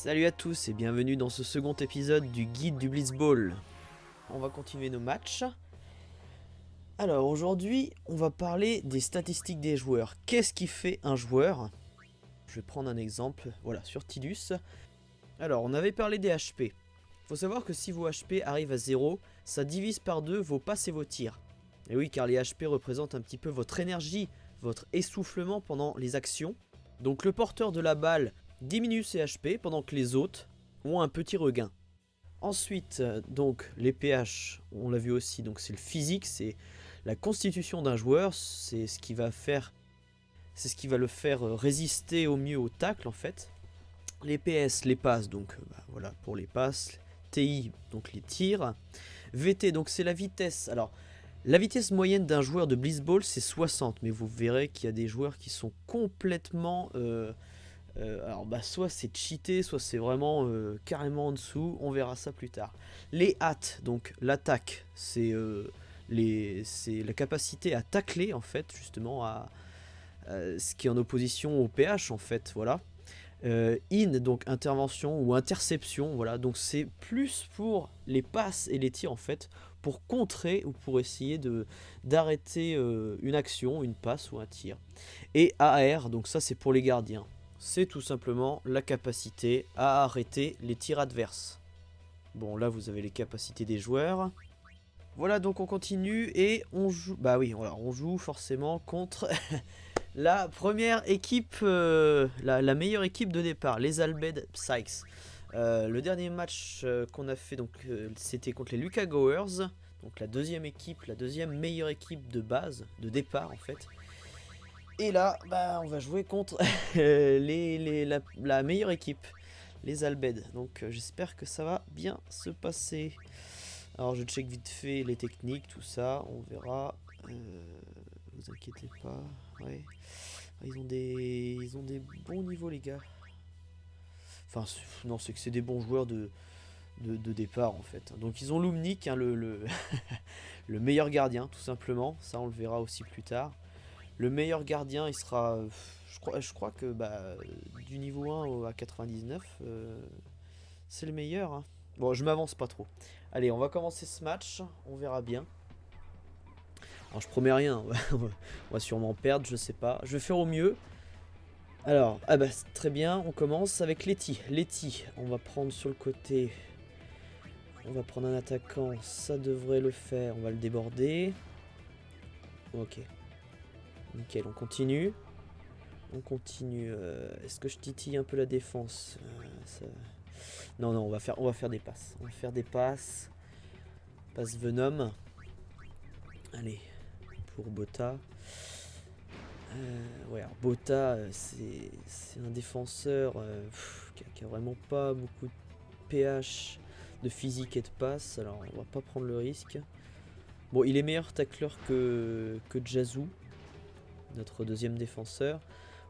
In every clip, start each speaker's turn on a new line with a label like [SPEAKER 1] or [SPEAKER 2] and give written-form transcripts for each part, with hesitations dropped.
[SPEAKER 1] Salut à tous et bienvenue dans ce second épisode du guide du Blitzball. On va continuer nos matchs. Alors aujourd'hui, on va parler des statistiques des joueurs. Qu'est-ce qui fait un joueur? Je vais prendre un exemple, voilà, sur Tidus. Alors, on avait parlé des HP. Faut savoir que si vos HP arrivent à 0, ça divise par 2 vos passes et vos tirs. Et oui, car les HP représentent un petit peu votre énergie, votre essoufflement pendant les actions. Donc le porteur de la balle diminue ses HP pendant que les autres ont un petit regain. Ensuite, donc les PH, on l'a vu aussi, donc c'est le physique, c'est la constitution d'un joueur, c'est ce qui va le faire résister au mieux au tacle en fait. Les PS, les passes, donc voilà pour les passes. TI, donc les tirs. VT, donc c'est la vitesse. Alors, la vitesse moyenne d'un joueur de Blitzball, c'est 60, mais vous verrez qu'il y a des joueurs qui sont complètement... soit c'est cheaté, soit c'est vraiment carrément en dessous, on verra ça plus tard. Les hats, donc l'attaque, c'est la capacité à tacler en fait, justement, ce qui est en opposition au PH en fait, voilà. Donc intervention ou interception, voilà, donc c'est plus pour les passes et les tirs en fait, pour contrer ou pour essayer d'arrêter une action, une passe ou un tir. Et AR, donc ça c'est pour les gardiens, c'est tout simplement la capacité à arrêter les tirs adverses. Bon là vous avez les capacités des joueurs. Voilà, donc on continue et on joue, on joue forcément contre la première équipe, la meilleure équipe de départ, les Albed Psychs. Le dernier match qu'on a fait, c'était contre les Lucas Goers, donc la deuxième équipe, la deuxième meilleure équipe de base, de départ en fait. Et là, on va jouer contre la meilleure équipe, les Albed. Donc j'espère que ça va bien se passer. Alors je check vite fait les techniques, tout ça, on verra. Vous inquiétez pas, ouais. Ils ont des bons niveaux les gars. Enfin non, c'est que c'est des bons joueurs de départ en fait. Donc ils ont Lumnik, hein, le meilleur gardien tout simplement. Ça on le verra aussi plus tard. Le meilleur gardien il sera, je crois que du niveau 1 à 99 c'est le meilleur, hein. Bon je m'avance pas trop. Allez on va commencer ce match, on verra bien. Alors je promets rien, on va sûrement perdre, je sais pas. Je vais faire au mieux. Alors, très bien, on commence avec Letty. Letty, on va prendre sur le côté. On va prendre un attaquant, ça devrait le faire. On va le déborder. Ok. Nickel, on continue. On continue. Est-ce que je titille un peu la défense Non, on va faire des passes. On va faire des passes. Passe Venom. Allez, pour Bota. Alors Bota, c'est un défenseur qui a vraiment pas beaucoup de PH, de physique et de passe, alors on va pas prendre le risque. Bon, il est meilleur tacleur que Jazou, notre deuxième défenseur.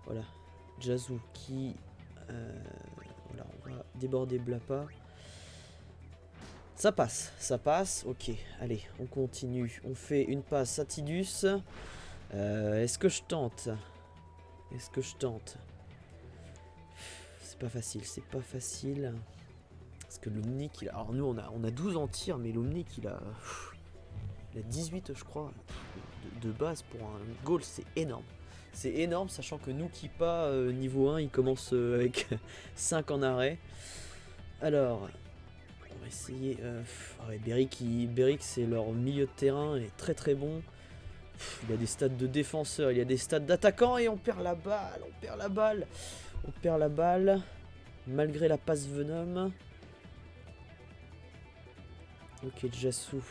[SPEAKER 1] Voilà, Jazou qui... voilà, on va déborder Blapa. Ça passe, ok, allez, on continue. On fait une passe à Tidus. Est-ce que je tente? C'est pas facile. Parce que Lumnik, alors nous on a 12 en tir, mais Lumnik il a 18 je crois de base pour un goal, c'est énorme. C'est énorme, sachant que nous qui pas niveau 1, il commence avec 5 en arrêt. Alors, on va essayer... Beric c'est leur milieu de terrain, il est très très bon. Il y a des stats de défenseur, il y a des stats d'attaquant et on perd la balle. Malgré la passe Venom. Ok, Jassou.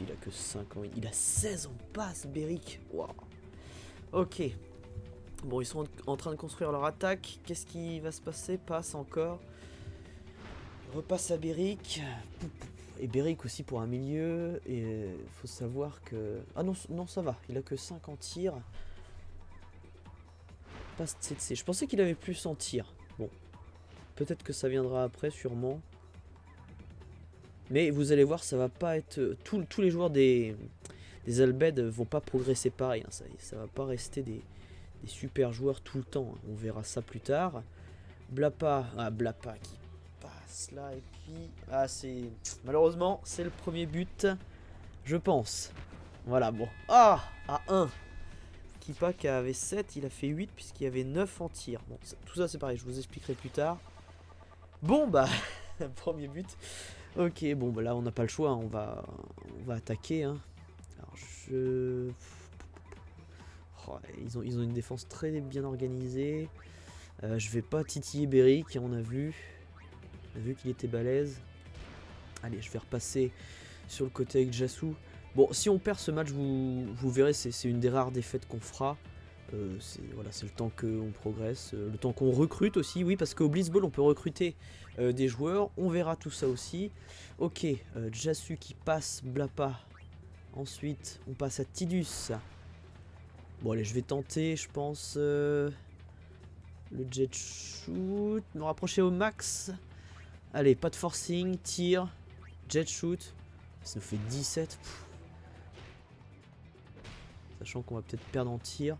[SPEAKER 1] Il a que 5 ans. Il a 16 en passe, Beric. Wow. Ok. Bon, ils sont en train de construire leur attaque. Qu'est-ce qui va se passer? Passe encore. Repasse à Beric. Et Beric aussi pour un milieu. Et faut savoir que... Ah non, ça va. Il a que 5 en tir. Passe Tsetse. Je pensais qu'il avait plus en tir. Bon. Peut-être que ça viendra après, sûrement. Mais vous allez voir, ça va pas être... Tous les joueurs des Albed vont pas progresser pareil. Hein. Ça va pas rester des super joueurs tout le temps. Hein. On verra ça plus tard. Blapa. Ah, Blapa qui passe là. Et puis... Ah, c'est... Malheureusement, c'est le premier but, je pense. Voilà, bon. Ah, à 1. Kipa qui avait 7, il a fait 8 puisqu'il y avait 9 en tir. Bon, tout ça c'est pareil, je vous expliquerai plus tard. Bon bah, premier but. Ok, bon bah là on n'a pas le choix, hein. On va attaquer. Hein. Alors je... Oh, ils ont une défense très bien organisée. Je vais pas titiller Beric, on a vu. On a vu qu'il était balèze. Allez, je vais repasser sur le côté avec Jasu. Bon, si on perd ce match, vous verrez, c'est une des rares défaites qu'on fera. Voilà, c'est le temps qu'on progresse, le temps qu'on recrute aussi. Oui, parce qu'au Blitzball, on peut recruter des joueurs. On verra tout ça aussi. Ok, Jasu qui passe Blapa. Ensuite, on passe à Tidus. Bon, allez, je vais tenter, je pense, le jet shoot. Me rapprocher au max. Allez, pas de forcing, tir, jet shoot. Ça nous fait 17. Pff. Sachant qu'on va peut-être perdre en tir.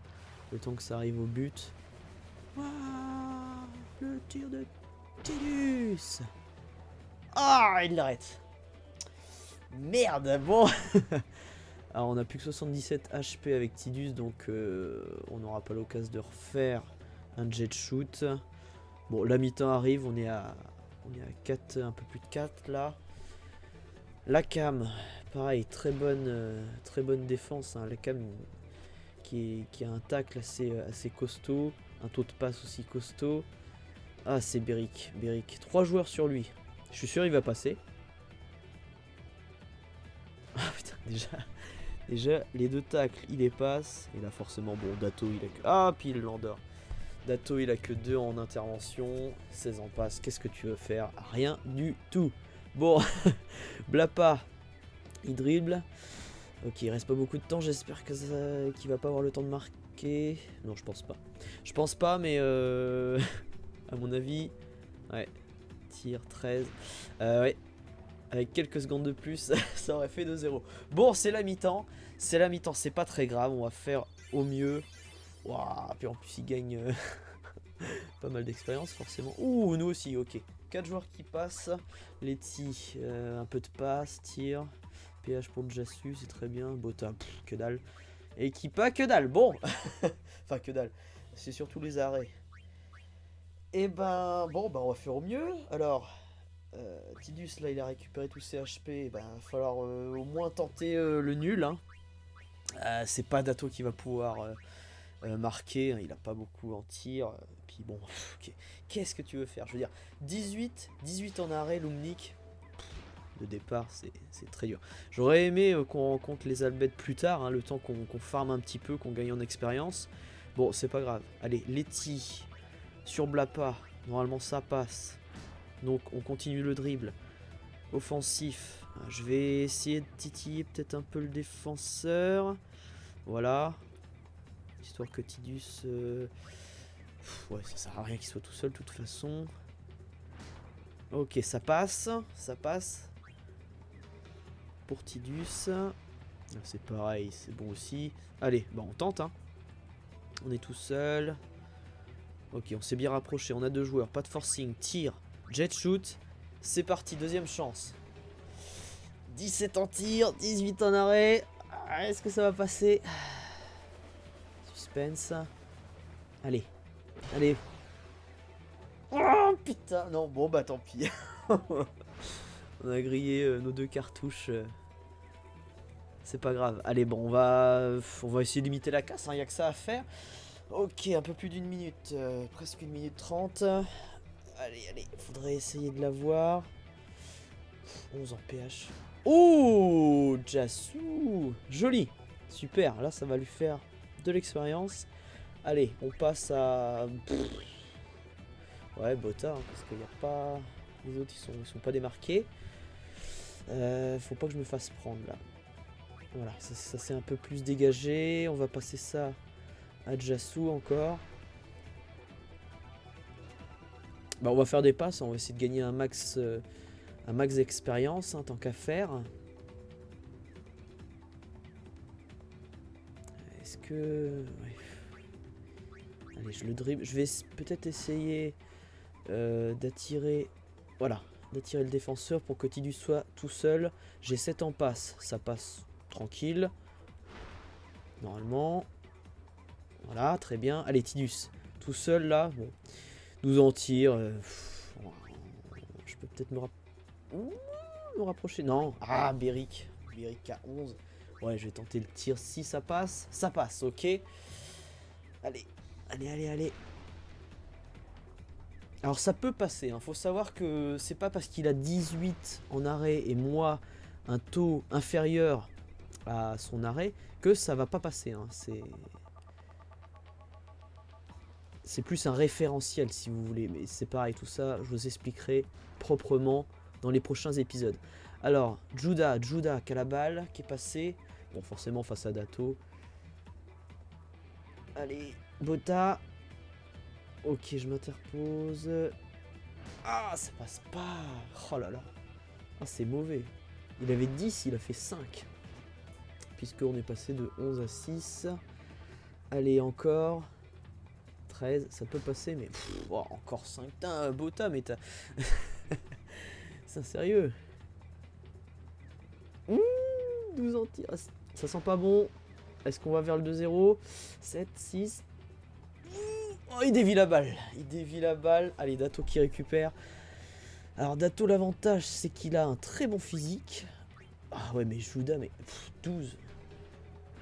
[SPEAKER 1] Le temps que ça arrive au but. Waouh, le tir de Tidus. Ah, il l'arrête. Merde, bon. Alors on a plus que 77 HP avec Tidus, donc on n'aura pas l'occasion de refaire un jet shoot. Bon, la mi-temps arrive, on est à 4, un peu plus de 4 là. La cam, pareil, très bonne défense. Hein. La cam qui a un tacle assez costaud, un taux de passe aussi costaud. Ah, c'est Beric. 3 joueurs sur lui. Je suis sûr il va passer. Ah putain, déjà les 2 tacles, il les passe. Et là forcément, bon, Dato il a que... Ah, puis il l'endort. Dato il a que 2 en intervention. 16 en passe, qu'est-ce que tu veux faire? Rien du tout. Bon, Blapa, il dribble. Ok, il reste pas beaucoup de temps, j'espère qu'il va pas avoir le temps de marquer. Non, je pense pas. Je pense pas, mais à mon avis, ouais, tir 13. Ouais, avec quelques secondes de plus, ça aurait fait 2-0. Bon, c'est la mi-temps, c'est pas très grave, on va faire au mieux. Waouh, puis en plus il gagne pas mal d'expérience forcément. Ouh, nous aussi, ok. 4 joueurs qui passent, Letty, un peu de passe, tir. PH pour Jasu, c'est très bien. Bota, que dalle. Equipa, que dalle. Bon, enfin que dalle. C'est surtout les arrêts. Et ben, bon, on va faire au mieux. Alors, Tidus, là, il a récupéré tous ses HP. Ben, il va falloir au moins tenter le nul. Hein. C'est pas Dato qui va pouvoir marquer. Hein. Il a pas beaucoup en tir. Puis bon, okay. Qu'est-ce que tu veux faire? Je veux dire, 18 en arrêt, Lumnik. De départ, c'est très dur. J'aurais aimé qu'on rencontre les Albètes plus tard, hein, le temps qu'on farme un petit peu, qu'on gagne en expérience. Bon, c'est pas grave. Allez, Letty sur Blapa. Normalement, ça passe. Donc, on continue le dribble. Offensif. Je vais essayer de titiller peut-être un peu le défenseur. Voilà. Histoire que Tidus... Ouais, ça sert à rien qu'il soit tout seul, de toute façon. Ok, ça passe. Ça passe. Pour Tidus. C'est pareil, c'est bon aussi. Allez, on tente. Hein. On est tout seul. Ok, on s'est bien rapproché. On a 2 joueurs. Pas de forcing. Tir. Jet shoot. C'est parti. Deuxième chance. 17 en tir. 18 en arrêt. Est-ce que ça va passer? Suspense. Allez. Allez. Oh putain. Non, bon bah tant pis. On a grillé nos 2 cartouches. C'est pas grave. Allez, bon, on va essayer de limiter la casse. Il n'y a que ça à faire. Ok, un peu plus d'une minute. Presque 1 minute 30. Allez. Faudrait essayer de l'avoir. 11 en PH. Oh, Jasu. Joli. Super. Là, ça va lui faire de l'expérience. Allez, on passe à... Ouais, Bota. Hein, parce qu'il n'y a pas... Les autres, ils sont pas démarqués. Faut pas que je me fasse prendre, là. Voilà, ça s'est un peu plus dégagé. On va passer ça à Jasu encore. On va faire des passes. On va essayer de gagner un max d'expérience, hein, tant qu'à faire. Est-ce que... Ouais. Allez, je le dribble. Je vais peut-être essayer d'attirer... Voilà, d'attirer le défenseur pour que Tidus soit tout seul. J'ai 7 en passe, ça passe tranquille. Normalement. Voilà, très bien. Allez, Tidus, tout seul là. Bon, 12 en tir. Je peux peut-être me rapprocher. Non. Ah, Beric. Beric à 11. Ouais, je vais tenter le tir. Si ça passe, ok. Allez, allez. Alors ça peut passer, hein. Faut savoir que c'est pas parce qu'il a 18 en arrêt et moi un taux inférieur à son arrêt que ça va pas passer, hein. C'est plus un référentiel si vous voulez, mais c'est pareil, tout ça je vous expliquerai proprement dans les prochains épisodes. Alors Judah qui a la balle, qui est passé, bon forcément face à Dato. Allez, Bota. Ok, je m'interpose. Ah, ça passe pas. Oh là là. Ah, c'est mauvais. Il avait 10, il a fait 5. Puisqu'on est passé de 11 à 6. Allez, encore. 13, ça peut passer, mais... Oh, encore 5. Putain, Bota, mais t'as... C'est sérieux. 12 en tir. Ça sent pas bon. Est-ce qu'on va vers le 2-0? 7, 6... Oh, il dévie la balle. Allez, Dato qui récupère. Alors, Dato, l'avantage, c'est qu'il a un très bon physique. Ah ouais, mais Judah, mais 12.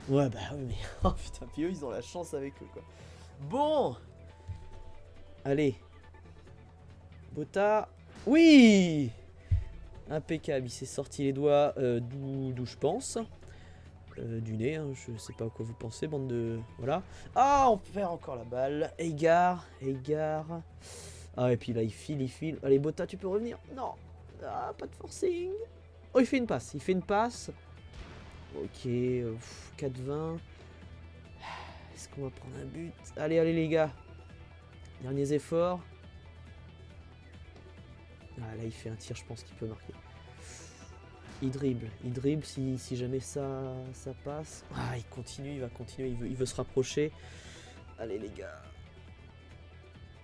[SPEAKER 1] Ouais, bah oui, mais... Oh putain, puis eux, ils ont la chance avec eux, quoi. Bon. Allez. Bota. Oui. Impeccable, il s'est sorti les doigts d'où je pense. Du nez, hein, je sais pas à quoi vous pensez, bande de... Voilà. Ah, on perd encore la balle. Égard. Ah, et puis là, il file. Allez, Bota, tu peux revenir? Non. Ah, pas de forcing. Oh, il fait une passe. Ok, 4-20. Est-ce qu'on va prendre un but? Allez, les gars. Derniers efforts. Ah, là, il fait un tir, je pense qu'il peut marquer. Il dribble si jamais ça passe. Ah, il va continuer, il veut se rapprocher. Allez les gars.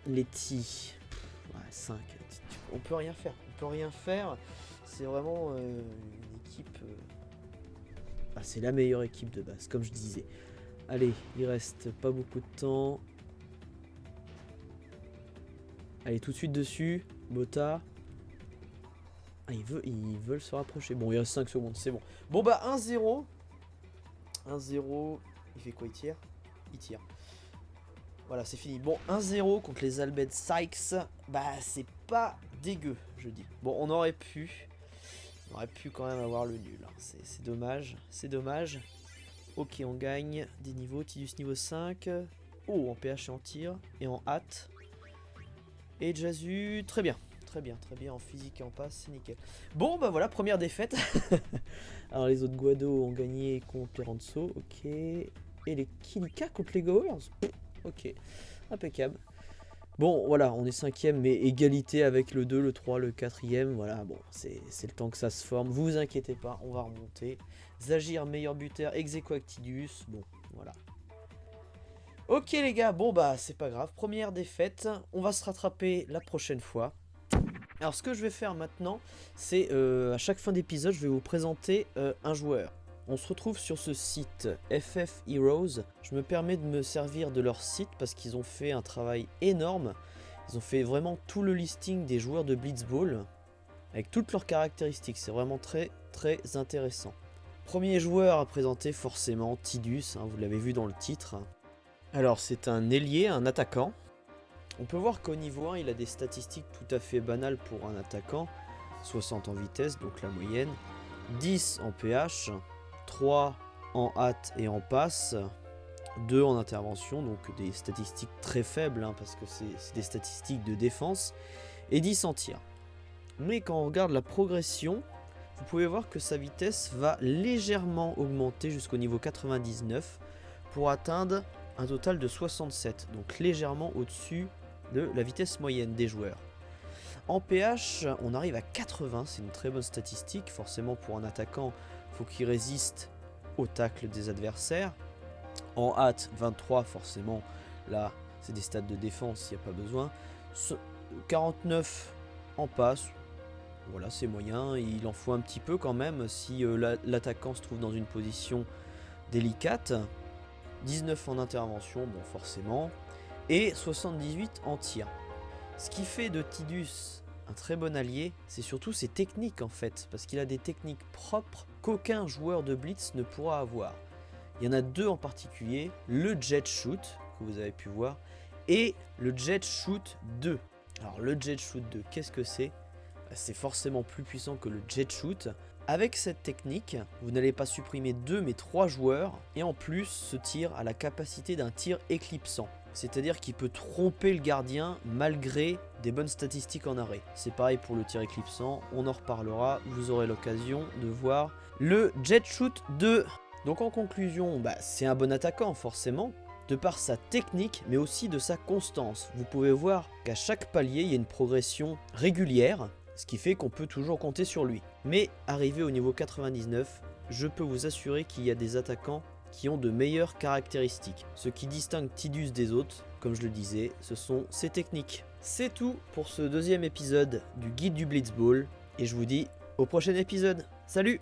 [SPEAKER 1] Letty. Ouais, 5. On peut rien faire. C'est vraiment une équipe... Ah, c'est la meilleure équipe de base, comme je disais. Allez, il reste pas beaucoup de temps. Allez, tout de suite dessus. Bota. Ah, ils veulent se rapprocher. Bon, il reste 5 secondes, c'est bon. Bon, bah, 1-0. 1-0. Il fait quoi? Il tire. Voilà, c'est fini. Bon, 1-0 contre les Albed Sykes. Bah, c'est pas dégueu, je dis. Bon, on aurait pu quand même avoir le nul, hein. C'est dommage. Ok, on gagne des niveaux. Tidus niveau 5. Oh, en PH et en tir. Et en hâte. Et Jazu, très bien, en physique et en passe, c'est nickel. Bon, bah voilà, première défaite. Alors les autres Guado ont gagné contre les Ranso, ok. Et les Kilika contre les Goers, ok, impeccable. Bon, voilà, on est 5ème, mais égalité avec le 2, le 3, le 4ème. Voilà, bon, c'est le temps que ça se forme. Vous inquiétez pas, on va remonter. Zagir, meilleur buteur, ex-aequo avec Tidus, bon, voilà. Ok les gars, bon bah c'est pas grave, première défaite, on va se rattraper la prochaine fois. Alors ce que je vais faire maintenant, c'est à chaque fin d'épisode, je vais vous présenter un joueur. On se retrouve sur ce site FF Heroes. Je me permets de me servir de leur site parce qu'ils ont fait un travail énorme. Ils ont fait vraiment tout le listing des joueurs de Blitzball avec toutes leurs caractéristiques. C'est vraiment très intéressant. Premier joueur à présenter forcément Tidus, hein, vous l'avez vu dans le titre. Alors c'est un ailier, un attaquant. On peut voir qu'au niveau 1 il a des statistiques tout à fait banales pour un attaquant. 60 en vitesse, donc la moyenne. 10 en PH. 3 en hâte et en passe. 2 en intervention, donc des statistiques très faibles, hein, parce que c'est des statistiques de défense. Et 10 en tir. Mais quand on regarde la progression, vous pouvez voir que sa vitesse va légèrement augmenter jusqu'au niveau 99 pour atteindre un total de 67, donc légèrement au-dessus de la vitesse moyenne des joueurs. En PH, on arrive à 80, c'est une très bonne statistique. Forcément, pour un attaquant, il faut qu'il résiste au tacle des adversaires. En hâte, 23, forcément, là, c'est des stats de défense, il n'y a pas besoin. 49 en passe. Voilà, c'est moyen, il en faut un petit peu quand même si l'attaquant se trouve dans une position délicate. 19 en intervention, bon forcément, et 78 en tir. Ce qui fait de Tidus un très bon allié, c'est surtout ses techniques en fait, parce qu'il a des techniques propres qu'aucun joueur de Blitz ne pourra avoir. Il y en a deux en particulier, le Jet Shoot, que vous avez pu voir, et le Jet Shoot 2. Alors le Jet Shoot 2, qu'est-ce que c'est ? C'est forcément plus puissant que le Jet Shoot. Avec cette technique, vous n'allez pas supprimer 2 mais 3 joueurs, et en plus ce tir a la capacité d'un tir éclipsant. C'est-à-dire qu'il peut tromper le gardien malgré des bonnes statistiques en arrêt. C'est pareil pour le tir éclipsant, on en reparlera, vous aurez l'occasion de voir le Jet Shoot 2. Donc en conclusion, c'est un bon attaquant forcément, de par sa technique mais aussi de sa constance. Vous pouvez voir qu'à chaque palier, il y a une progression régulière, ce qui fait qu'on peut toujours compter sur lui. Mais arrivé au niveau 99, je peux vous assurer qu'il y a des attaquants qui ont de meilleures caractéristiques. Ce qui distingue Tidus des autres, comme je le disais, ce sont ses techniques. C'est tout pour ce deuxième épisode du guide du Blitzball, et je vous dis au prochain épisode. Salut!